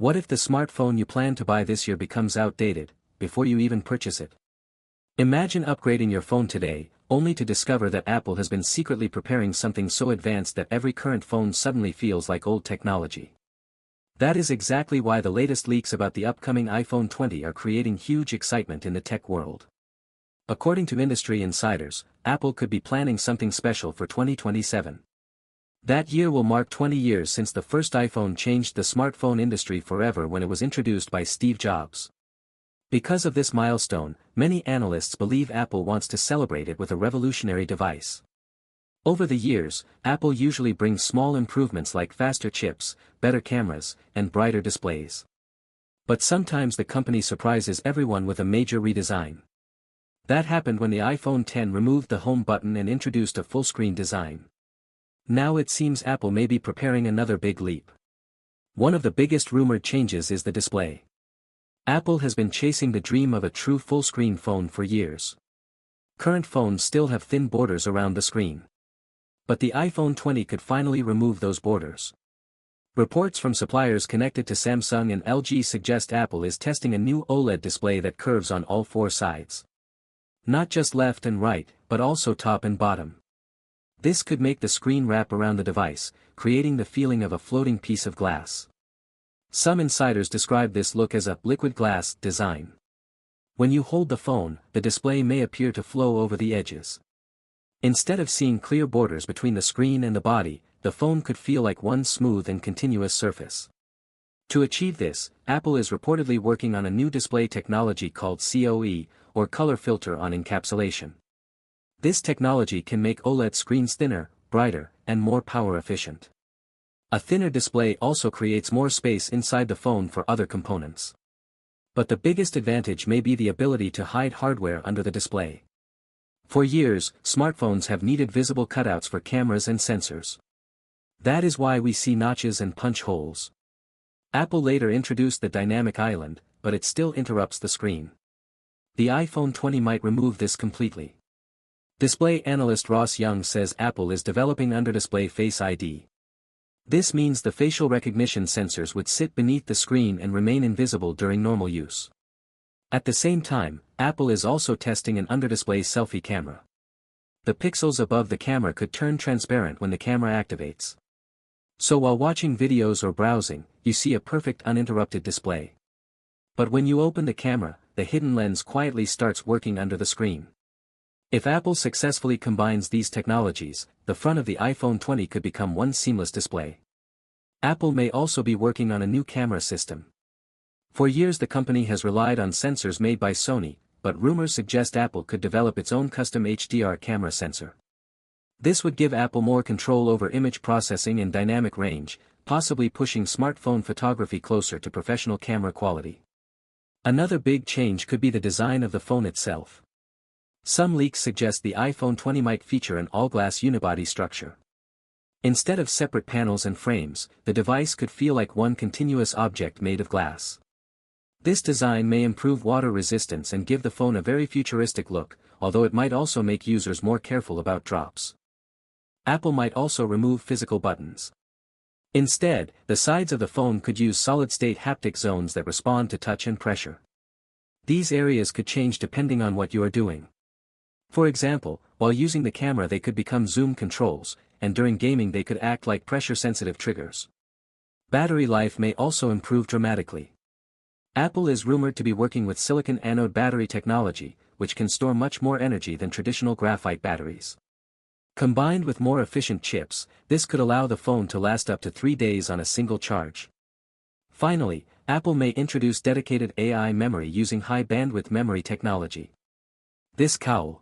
What if the smartphone you plan to buy this year becomes outdated, before you even purchase it? Imagine upgrading your phone today, only to discover that Apple has been secretly preparing something so advanced that every current phone suddenly feels like old technology. That is exactly why the latest leaks about the upcoming iPhone 20 are creating huge excitement in the tech world. According to industry insiders, Apple could be planning something special for 2027. That year will mark 20 years since the first iPhone changed the smartphone industry forever when it was introduced by Steve Jobs. Because of this milestone, many analysts believe Apple wants to celebrate it with a revolutionary device. Over the years, Apple usually brings small improvements like faster chips, better cameras, and brighter displays. But sometimes the company surprises everyone with a major redesign. That happened when the iPhone X removed the home button and introduced a full-screen design. Now it seems Apple may be preparing another big leap. One of the biggest rumored changes is the display. Apple has been chasing the dream of a true full-screen phone for years. Current phones still have thin borders around the screen. But the iPhone 20 could finally remove those borders. Reports from suppliers connected to Samsung and LG suggest Apple is testing a new OLED display that curves on all four sides. Not just left and right, but also top and bottom. This could make the screen wrap around the device, creating the feeling of a floating piece of glass. Some insiders describe this look as a liquid glass design. When you hold the phone, the display may appear to flow over the edges. Instead of seeing clear borders between the screen and the body, the phone could feel like one smooth and continuous surface. To achieve this, Apple is reportedly working on a new display technology called COE, or color filter on encapsulation. This technology can make OLED screens thinner, brighter, and more power efficient. A thinner display also creates more space inside the phone for other components. But the biggest advantage may be the ability to hide hardware under the display. For years, smartphones have needed visible cutouts for cameras and sensors. That is why we see notches and punch holes. Apple later introduced the dynamic island, but it still interrupts the screen. The iPhone 20 might remove this completely. Display analyst Ross Young says Apple is developing under-display Face ID. This means the facial recognition sensors would sit beneath the screen and remain invisible during normal use. At the same time, Apple is also testing an under-display selfie camera. The pixels above the camera could turn transparent when the camera activates. So while watching videos or browsing, you see a perfect uninterrupted display. But when you open the camera, the hidden lens quietly starts working under the screen. If Apple successfully combines these technologies, the front of the iPhone 20 could become one seamless display. Apple may also be working on a new camera system. For years the company has relied on sensors made by Sony, but rumors suggest Apple could develop its own custom HDR camera sensor. This would give Apple more control over image processing and dynamic range, possibly pushing smartphone photography closer to professional camera quality. Another big change could be the design of the phone itself. Some leaks suggest the iPhone 20 might feature an all-glass unibody structure. Instead of separate panels and frames, the device could feel like one continuous object made of glass. This design may improve water resistance and give the phone a very futuristic look, although it might also make users more careful about drops. Apple might also remove physical buttons. Instead, the sides of the phone could use solid-state haptic zones that respond to touch and pressure. These areas could change depending on what you are doing. For example, while using the camera they could become zoom controls, and during gaming they could act like pressure-sensitive triggers. Battery life may also improve dramatically. Apple is rumored to be working with silicon anode battery technology, which can store much more energy than traditional graphite batteries. Combined with more efficient chips, this could allow the phone to last up to 3 days on a single charge. Finally, Apple may introduce dedicated AI memory using high-bandwidth memory technology. This could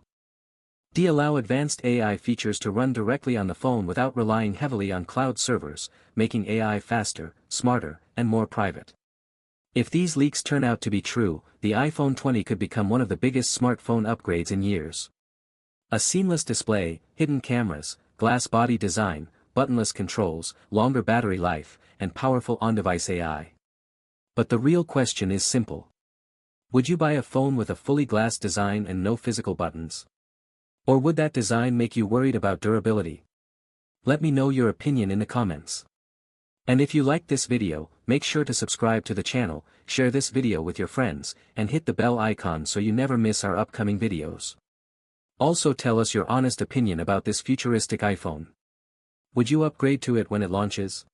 allow advanced AI features to run directly on the phone without relying heavily on cloud servers, making AI faster, smarter, and more private. If these leaks turn out to be true, the iPhone 20 could become one of the biggest smartphone upgrades in years. A seamless display, hidden cameras, glass body design, buttonless controls, longer battery life, and powerful on-device AI. But the real question is simple. Would you buy a phone with a fully glass design and no physical buttons? Or would that design make you worried about durability? Let me know your opinion in the comments. And if you liked this video, make sure to subscribe to the channel, share this video with your friends, and hit the bell icon so you never miss our upcoming videos. Also tell us your honest opinion about this futuristic iPhone. Would you upgrade to it when it launches?